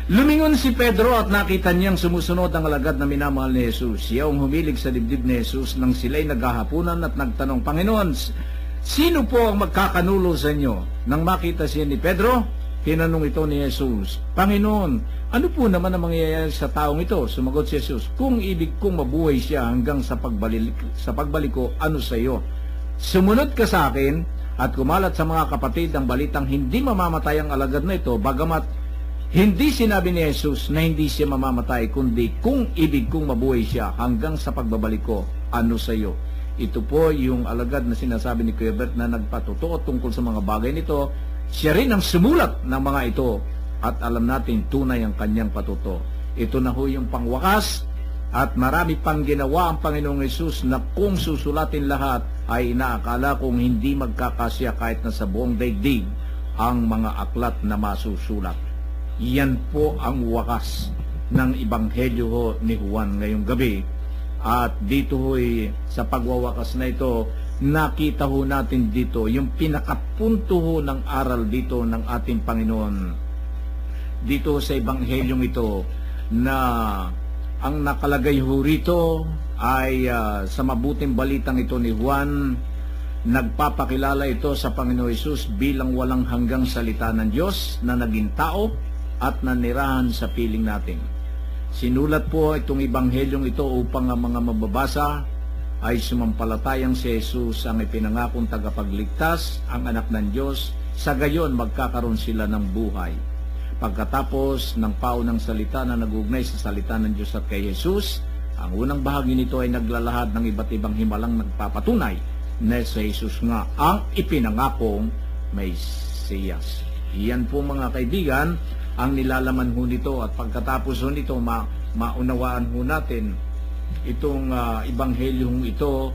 Lumingon si Pedro at nakita niyang sumusunod ang alagad na minamahal ni Jesus. Siya ang humilig sa dibdib ni Jesus nang sila'y naghahapunan at nagtanong, Panginoon, sino po ang magkakanulo sa inyo? Nang makita siya ni Pedro, tinanong ito ni Jesus, Panginoon, ano po naman ang mangyayari sa taong ito? Sumagot si Jesus, kung ibig kong mabuhay siya hanggang sa pagbalik ko, ano sa iyo? Sumunod ka sa akin at kumalat sa mga kapatid ang balitang hindi mamamatay ang alagad na ito, bagamat hindi sinabi ni Jesus na hindi siya mamamatay, kundi kung ibig kong mabuhay siya hanggang sa pagbabalik ko, ano sa iyo? Ito po yung alagad na sinasabi ni Kuya Bert na nagpatotoo tungkol sa mga bagay nito. Siya rin ang sumulat ng mga ito at alam natin tunay ang kanyang patuto. Ito na ho yung pangwakas at marami pang ginawa ang Panginoong Jesus na kung susulatin lahat ay inaakala kong hindi magkakasya kahit na sa buong daigdig ang mga aklat na masusulat. Yan po ang wakas ng Ebanghelyo ho ni Juan ngayong gabi. At dito ho'y sa pagwawakas na ito, nakita ho natin dito yung pinakapunto ho ng aral dito ng ating Panginoon. Dito sa Ebanghelyong ito na ang nakalagay ho rito ay sa mabuting balitang ito ni Juan, nagpapakilala ito sa Panginoon Jesus bilang walang hanggang salita ng Diyos na naging tao at nanirahan sa piling natin. Sinulat po itong Ebanghelyong ito upang ang mga mababasa ay sumampalatayang si Jesus ang ipinangakong tagapagligtas, ang anak ng Diyos, sa gayon magkakaroon sila ng buhay. Pagkatapos ng paunang salita na nagugnay sa salita ng Diyos at kay Jesus, ang unang bahagi nito ay naglalahad ng iba't ibang himalang nagpapatunay na si Jesus nga ang ipinangakong Mesiyas. Iyan po mga kaibigan ang nilalaman ho nito, at pagkatapos ho nito maunawaan ho natin itong Ebanghelyong ito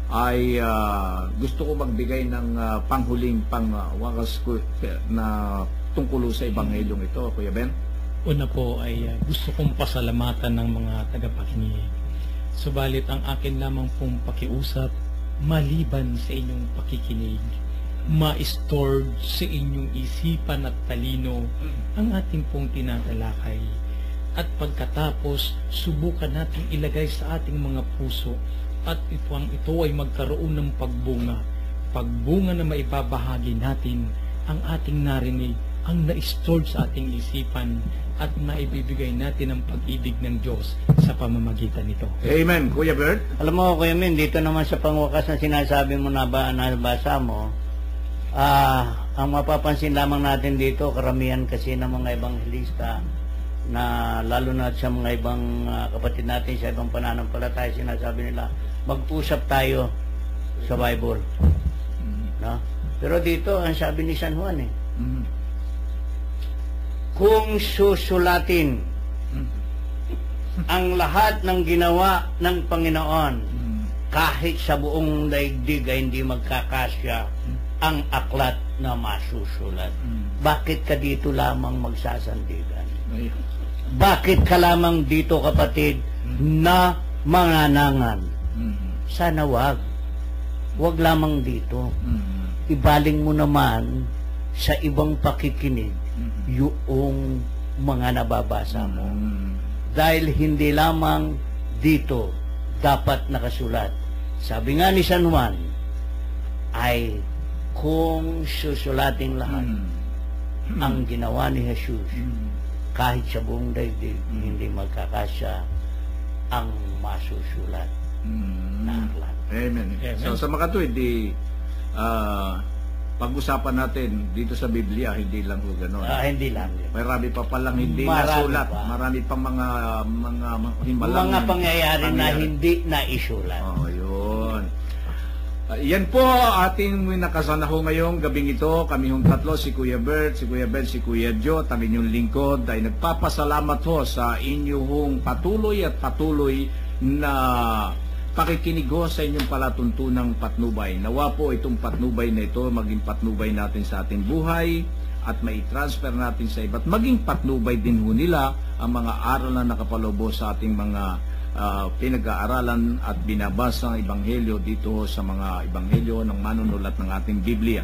ay gusto ko magbigay ng panghuling pangwakas ko na tungkol sa Ebanghelyong ito, Kuya Ben. Una po ay gusto kong pasalamatan ng mga tagapakinig. Subalit ang akin lamang pong pakiusap, maliban sa inyong pakikinig, ma-stored sa inyong isipan at talino ang ating pong tinatalakay. At pagkatapos, subukan natin ilagay sa ating mga puso at ito ay magkaroon ng pagbunga. Pagbunga na maibabahagi natin ang ating narinig, ang na-stored sa ating isipan at maibibigay natin ang pag-ibig ng Diyos sa pamamagitan nito. Amen, Kuya Bert. Alam mo, Kuya Min, dito naman sa pangwakas na sinasabi mo na nabasa mo, ang mapapansin lamang natin dito, karamihan kasi ng mga ebanghelista na lalo na sa mga ibang kapatid natin sa ibang pananampalataya, sinasabi nila, mag-usap tayo sa Bible. No? Pero dito, ang sabi ni San Juan kung susulatin ang lahat ng ginawa ng Panginoon, kahit sa buong daigdig ay hindi magkakasya ang aklat na masusulat. Bakit ka dito lamang magsasandigan? Bakit ka lamang dito, kapatid, na manganangan? Sana wag. Wag lamang dito. Ibaling mo naman sa ibang pakikinig yung mga nababasa mo. Dahil hindi lamang dito dapat nakasulat. Sabi nga ni San Juan, ay kung susulating lahat ang ginawa ni Jesus, kahit sa buong daigdig, hindi magkakasya ang masusulat na aklat. Amen. So sa mga tuwid, pag-usapan natin dito sa Biblia, hindi lang ho gano'n. Hindi lang. Marami pa palang hindi nasulat. Marami pang mga himalang. Mga pangyayari na hindi naisulat. Yun. Yan po ating nakasanaho ngayong gabing ito. Kami hong tatlo, si Kuya Bert, si Kuya Ben, si Kuya Joe, ang inyong lingkod, ay nagpapasalamat ho sa inyong patuloy at patuloy na pakikinig ho sa inyong palatuntunang patnubay. Nawa po itong patnubay na ito maging patnubay natin sa ating buhay at mai-transfer natin sa iba't maging patnubay din ho nila ang mga aral na nakapalobo sa ating mga pinag-aaralan at binabasa ng Ebanghelyo dito sa mga Ebanghelyo ng manunulat ng ating Biblia.